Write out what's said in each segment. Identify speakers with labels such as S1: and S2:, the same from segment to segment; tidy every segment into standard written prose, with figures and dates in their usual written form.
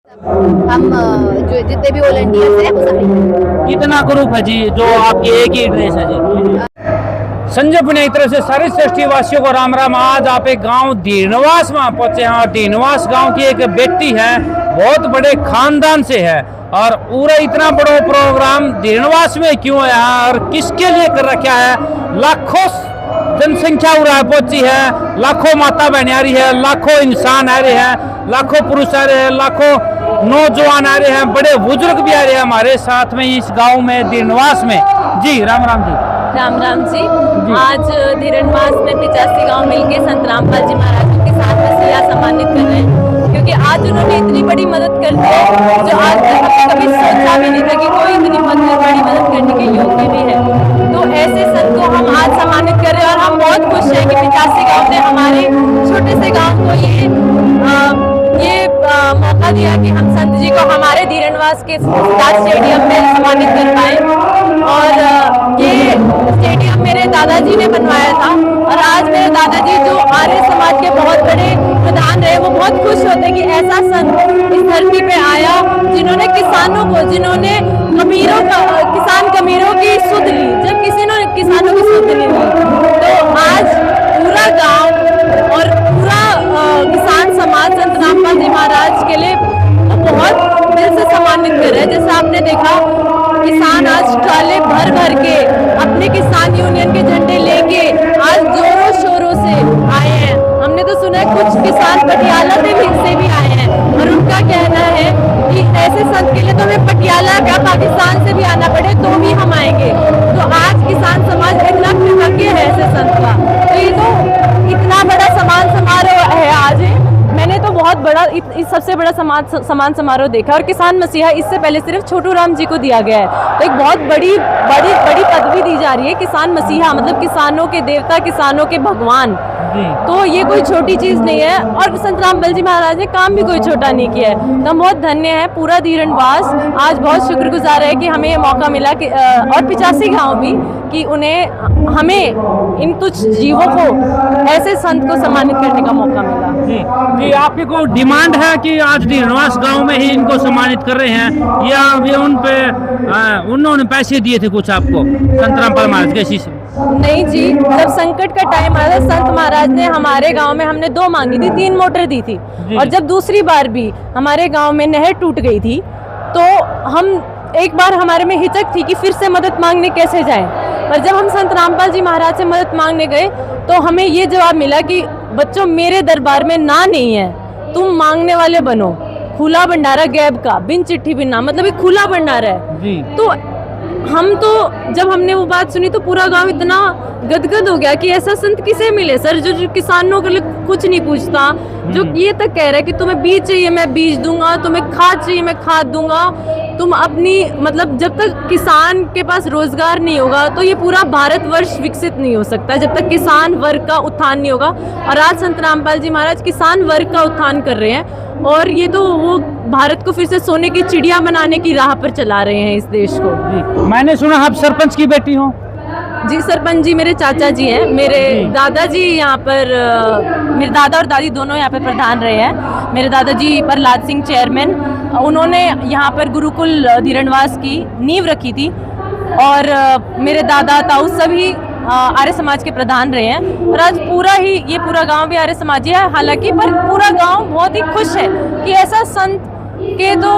S1: हम जो जितने भी वॉलंटियर्स हैं वो सारे।
S2: कितना ग्रुप है जी जो आपकी एक ही ड्रेस है जी? संजय पुनिया की तरफ से सारे श्रेष्ठी वासियों को राम राम। आज आप एक गांव दीनवास में पहुंचे हैं और दीनवास गांव की एक बेटी है, बहुत बड़े खानदान से है और पूरा इतना बड़ा प्रोग्राम दीनवास में क्यों है और किसके लिए कर रखा है। लाखों जनसंख्या उड़ा पहुंची है, लाखों माता बहन आ रही है, लाखों इंसान आ रहे हैं, लाखों पुरुष आ रहे हैं, लाखों नौजवान आ रहे हैं, बड़े बुजुर्ग भी आ रहे हैं हमारे साथ में इस गांव में दीनवास में। जी राम राम जी।
S3: राम राम जी। आज दीनवास में 85 गांव मिलके संत रामपाल जी महाराज के साथ मसीहा सम्मानित कर रहे हैं, क्योंकि आज उन्होंने इतनी बड़ी मदद कर दी है जो आज तक हमने कभी सोचा भी नहीं था कि कोई इतनी बड़ी मदद करने के योग्य भी है। तो ऐसे संत को हम आज सम्मानित कर रहे हैं और हम बहुत खुश हैं कि 85 गांव ने हमारे छोटे से गांव को ये मौका दिया कि हम संत जी को हमारे दीनवास के स्टेडियम में सम्मानित कर पाए। और ये स्टेडियम मेरे दादाजी ने बनवाया था और आज मेरे दादाजी जो आर्य समाज के बहुत बड़े प्रधान रहे, वो बहुत खुश होते कि ऐसा संत इस धरती पे आया जिन्होंने किसानों को, जिन्होंने किसान कमीरों की सुध ली जब किसी ने किसानों की सुध नहीं ली। तो आज पूरा गांव और पूरा किसान समाज संत रामपाल जी महाराज के लिए बहुत दिल से सम्मानित कर रहे हैं। जैसे आपने देखा किसान आज ट्राले भर भर के अपने किसान यूनियन के झंडे लेके आज जोरों शोरों से आए हैं। हमने तो सुना है कुछ किसान पटियाला से भी आए हैं और उनका कहना है कि ऐसे संत के लिए तो हमें पटियाला या पाकिस्तान से भी आना पड़े तो भी हम आएंगे। तो आज किसान समाज इतना कृतज्ञ है ऐसे संत का। तो ये तो इतना बड़ा सम्मान समारोह है आज। मैंने तो बहुत बड़ा इस सबसे बड़ा सम्मान समारोह देखा और किसान मसीहा इससे पहले सिर्फ छोटू राम जी को दिया गया है, तो एक बहुत बड़ी पदवी दी जा रही है किसान मसीहा, मतलब किसानों के देवता, किसानों के भगवान। तो ये कोई छोटी चीज नहीं है और संत रामपाल जी महाराज ने काम भी कोई छोटा नहीं किया है। तो हम बहुत धन्य है, पूरा दीनवास आज बहुत शुक्रगुजार है कि हमें ये मौका मिला कि और 85 गाँव भी कि हमें इन तुच्छ जीवों को ऐसे संत को सम्मानित करने का मौका मिला।
S2: जी आपकी कोई डिमांड है कि आज दीनवास गांव में ही इनको सम्मानित कर रहे हैं या अभी उन्होंने पैसे दिए थे कुछ आपको संत रामपाल महाराज के शीश?
S3: नहीं जी, जब संकट का टाइम आया संत महाराज ने हमारे गांव में, हमने 2 मांगी थी, 3 मोटर दी थी और जब दूसरी बार भी हमारे गांव में नहर टूट गई थी तो हम एक बार हमारे में हिचक थी कि फिर से मदद मांगने कैसे जाएं। पर जब हम संत रामपाल जी महाराज से मदद मांगने गए तो हमें ये जवाब मिला कि बच्चों मेरे दरबार में ना नहीं है, तुम मांगने वाले बनो। खुला भंडारा गैब का, बिन चिट्ठी बिन नाम, मतलब एक खुला भंडारा है जी। तो हम तो जब हमने वो बात सुनी तो पूरा गांव इतना गदगद हो गया कि ऐसा संत किसे मिले सर जो किसानों के लिए कुछ नहीं पूछता, जो ये तक कह रहा है कि तुम्हें बीज चाहिए मैं बीज दूंगा, तुम्हें खाद चाहिए मैं खाद दूंगा। तुम अपनी मतलब जब तक किसान के पास रोजगार नहीं होगा तो ये पूरा भारतवर्ष विकसित नहीं हो सकता जब तक किसान वर्ग का उत्थान नहीं होगा। और आज संत रामपाल जी महाराज किसान वर्ग का उत्थान कर रहे हैं और ये तो वो भारत को फिर से सोने की चिड़िया बनाने की राह पर चला रहे हैं इस देश को।
S2: मैंने सुना आप सरपंच की बेटी हो?
S3: जी सरपंच जी मेरे चाचा जी हैं। मेरे दादाजी यहाँ पर मेरे दादा और दादी दोनों यहाँ पर प्रधान रहे हैं। मेरे दादाजी प्रहलाद सिंह चेयरमैन, उन्होंने यहाँ पर गुरुकुल दीनवास की नींव रखी थी और मेरे दादा ताऊ सभी आर्य समाज के प्रधान रहे हैं और आज ये पूरा गांव भी आर्य समाजी है। हालांकि पर पूरा गांव बहुत ही खुश है कि ऐसा संत के तो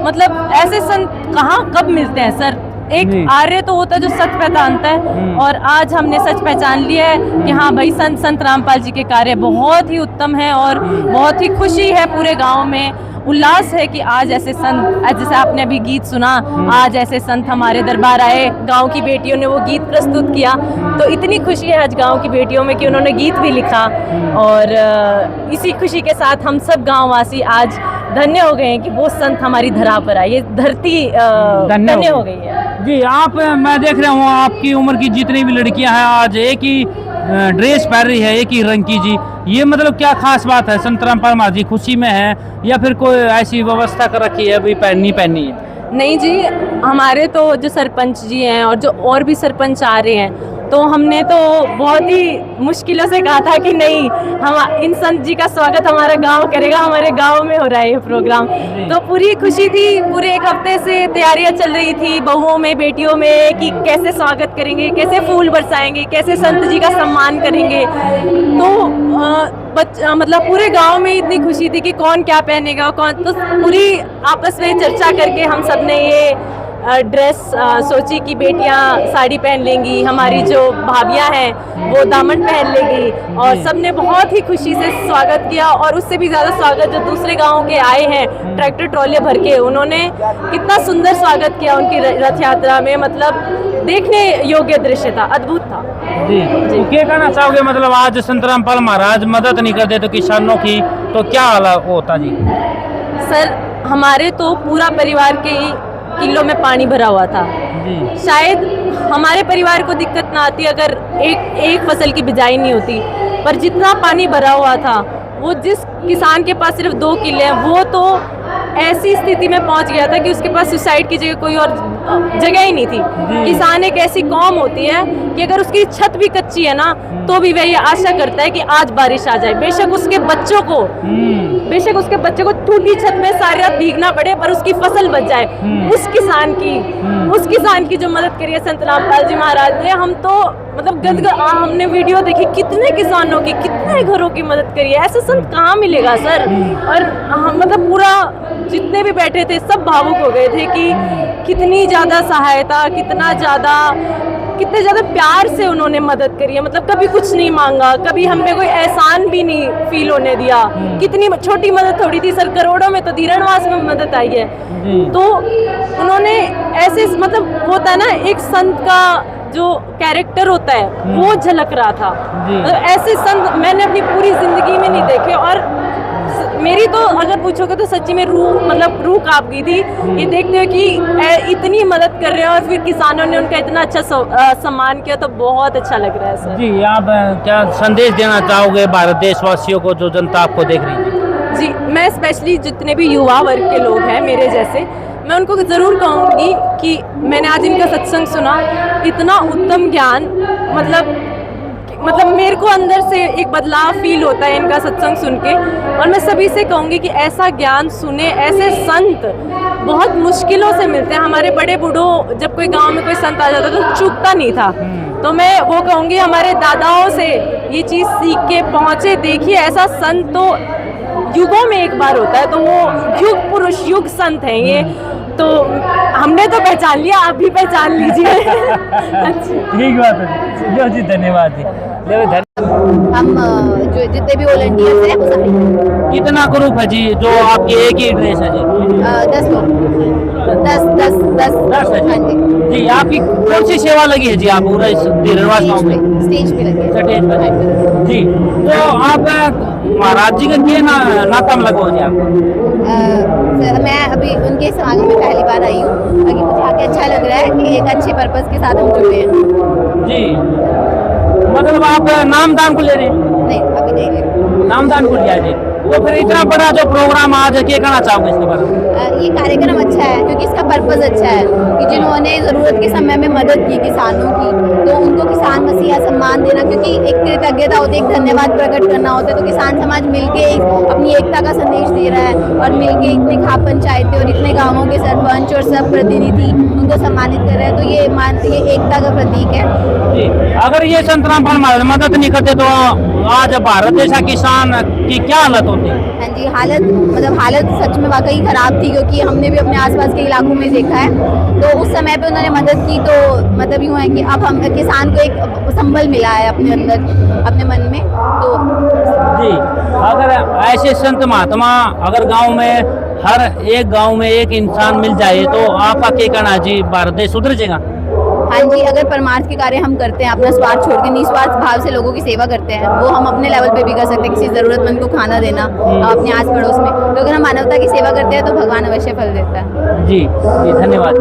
S3: मतलब ऐसे संत कहाँ कब मिलते हैं सर। एक आर्य तो होता है जो सच पहचानता है और आज हमने सच पहचान लिया है कि हाँ भाई संत रामपाल जी के कार्य बहुत ही उत्तम है और बहुत ही खुशी है, पूरे गांव में उल्लास है कि आज ऐसे संत, जैसे आपने अभी गीत सुना, आज ऐसे संत हमारे दरबार आए, गांव की बेटियों ने वो गीत प्रस्तुत किया। तो इतनी खुशी है आज गांव की बेटियों में कि उन्होंने गीत भी लिखा और इसी खुशी के साथ हम सब गांववासी आज धन्य हो गए हैं कि वो संत हमारी धरा पर आए, ये धरती धन्य हो गई है।
S2: जी मैं देख रहा हूँ आपकी उम्र की जितनी भी लड़कियां हैं आज एक ही ड्रेस पहन रही है, एक ही रंग की जी। ये मतलब क्या खास बात है? संत रामपाल महाराज जी खुशी में है या फिर कोई ऐसी व्यवस्था कर रखी है अभी पहननी है?
S3: नहीं जी, हमारे तो जो सरपंच जी हैं और जो और भी सरपंच आ रहे हैं तो हमने तो बहुत ही मुश्किलों से कहा था कि नहीं, हम इन संत जी का स्वागत हमारा गांव करेगा, हमारे गांव में हो रहा है ये प्रोग्राम। तो पूरी खुशी थी, पूरे एक हफ्ते से तैयारियां चल रही थी बहुओं में, बेटियों में, कि कैसे स्वागत करेंगे, कैसे फूल बरसाएंगे, कैसे संत जी का सम्मान करेंगे। तो मतलब पूरे गांव में इतनी खुशी थी कि कौन क्या पहनेगा, कौन, तो पूरी आपस में चर्चा करके हम सब ने ये ड्रेस सोची कि बेटियां साड़ी पहन लेंगी, हमारी जो भाभियां हैं वो दामन पहन लेंगी, और सबने बहुत ही खुशी से स्वागत किया। और उससे भी ज़्यादा स्वागत जो दूसरे गांव के आए हैं ट्रैक्टर ट्रॉले भर के, उन्होंने कितना सुंदर स्वागत किया उनकी रथ यात्रा में, मतलब देखने योग्य दृश्य था, अद्भुत था।
S2: जी, तो क्या कहना चाहोगे, मतलब आज संत रामपाल महाराज मदद नहीं करते तो किसानों की तो क्या हाल होता जी?
S3: सर, हमारे तो पूरा परिवार के किलो में पानी भरा हुआ था
S2: जी।
S3: शायद हमारे परिवार को दिक्कत ना आती अगर एक फसल की बिजाई नहीं होती, पर जितना पानी भरा हुआ था, वो जिस किसान के पास सिर्फ 2 किले हैं, वो तो ऐसी स्थिति में पहुंच गया था कि उसके पास सुसाइड की जगह कोई और जगह ही नहीं थी। किसान एक ऐसी कौम होती है कि अगर उसकी छत भी कच्ची है ना, तो भी वह ये आशा करता है कि आज बारिश आ जाए, बेशक उसके बच्चों को टूटी छत में सारी रात भीगना पड़े, पर उसकी फसल बच जाए। उस किसान की जो मदद करी है संत रामपाल जी महाराज ने, हम तो मतलब हमने वीडियो देखी, कितने किसानों की, कितने घरों की मदद करी है। ऐसा संत कहाँ मिलेगा सर? और हम मतलब पूरा जितने भी बैठे थे सब भावुक हो गए थे कि कितनी ज़्यादा सहायता, कितने ज़्यादा प्यार से उन्होंने मदद करी है। मतलब कभी कुछ नहीं मांगा, कभी हमें कोई एहसान भी नहीं फील होने दिया। कितनी छोटी मदद थोड़ी थी सर, करोड़ों में तो धीरणवास में मदद आई है। तो उन्होंने ऐसे, मतलब होता है ना एक संत का जो कैरेक्टर होता है वो झलक रहा था। मतलब ऐसे संत मैंने अपनी पूरी जिंदगी में नहीं देखे, और मेरी तो अगर पूछोगे तो सच्ची में रूह कांप गई थी ये देखते हुए कि इतनी मदद कर रहे हैं और फिर किसानों ने उनका इतना अच्छा सम्मान किया, तो बहुत अच्छा लग रहा है सर।
S2: जी, आप क्या संदेश देना चाहोगे भारत देशवासियों को, जो जनता आपको देख रही है?
S3: जी, मैं स्पेशली जितने भी युवा वर्ग के लोग हैं मेरे जैसे, मैं उनको ज़रूर कहूँगी कि मैंने आज इनका सत्संग सुना, इतना उत्तम ज्ञान, मतलब मेरे को अंदर से एक बदलाव फील होता है इनका सत्संग सुन के। और मैं सभी से कहूँगी कि ऐसा ज्ञान सुने, ऐसे संत बहुत मुश्किलों से मिलते हैं। हमारे बड़े बूढ़ों, जब कोई गांव में कोई संत आ जाता तो चूकता नहीं था, तो मैं वो कहूँगी हमारे दादाओं से ये चीज़ सीख के पहुँचे, देखिए ऐसा संत तो युगों में एक बार होता है, तो वो युग पुरुष, युग संत हैं ये। तो हमने तो पहचान लिया, आप भी पहचान लीजिए।
S2: ठीक बात है जी, धन्यवाद जी।
S1: हम जो जितने भी वॉलंटियर्स हैं वो सारे।
S2: कितना ग्रुप है जी जो आपकी एक ही ड्रेस है जी?
S1: 10 लोग, 10
S2: है
S1: हाँ जी।
S2: जी, आपकी कौन सी सेवा लगी है जी? आप पूरा इस धीरणवास गाँव में
S1: स्टेज पे लगे
S2: स्टेज पे जी। तो आप महाराज जी का क्या नातम लगो जी आप?
S1: मैं अभी उनके समागम में पहली बार आई हूँ, बाकी मुझे आके अच्छा लग रहा है कि एक अच्छे पर्पस के साथ हम जुड़े हैं
S2: जी। मतलब आप नामदान को ले रहे हैं?
S1: नहीं, अभी नहीं ले रहे।
S2: नामदान को लिया जी। तो फिर इतना बड़ा जो प्रोग्राम आज है, क्या कहना चाहोगे इसके बारे में?
S1: ये कार्यक्रम अच्छा है क्योंकि इसका पर्पस अच्छा है कि जिन्होंने ज़रूरत के समय में मदद की किसानों की, तो उनको किसान मसीहा सम्मान देना, क्योंकि एक कृतज्ञता होती है, एक धन्यवाद प्रकट करना होता है। तो किसान समाज मिलके अपनी एकता का संदेश दे रहा है, और मिलके इतने खाप पंचायतें और इतने गाँवों के सरपंच और सब प्रतिनिधि उनको सम्मानित कर रहे हैं, तो ये एकता का प्रतीक है
S2: जी। अगर ये संत रामपाल महाराज मदद नहीं करते तो आज भारत जैसा किसान की क्या हालत होती?
S1: हाँ जी, हालत सच में वाकई खराब थी, क्योंकि हमने भी अपने आसपास के इलाकों में देखा है। तो उस समय पे उन्होंने मदद की, तो मतलब यूँ है कि अब हम किसान को एक संबल मिला है अपने अंदर, अपने मन में। तो
S2: जी, अगर ऐसे संत महात्मा अगर गांव में, हर एक गांव में एक इंसान मिल जाए, तो आपका क्या कहना जी, भारत देश सुधर जाएगा?
S1: हाँ जी, अगर परमार्थ के कार्य हम करते हैं, अपना स्वार्थ छोड़ के निस्वार्थ भाव से लोगों की सेवा करते हैं, वो हम अपने लेवल पे भी कर सकते हैं। किसी ज़रूरतमंद को खाना देना अपने आस पड़ोस में, तो अगर हम मानवता की सेवा करते हैं तो भगवान अवश्य फल देता है।
S2: जी, धन्यवाद।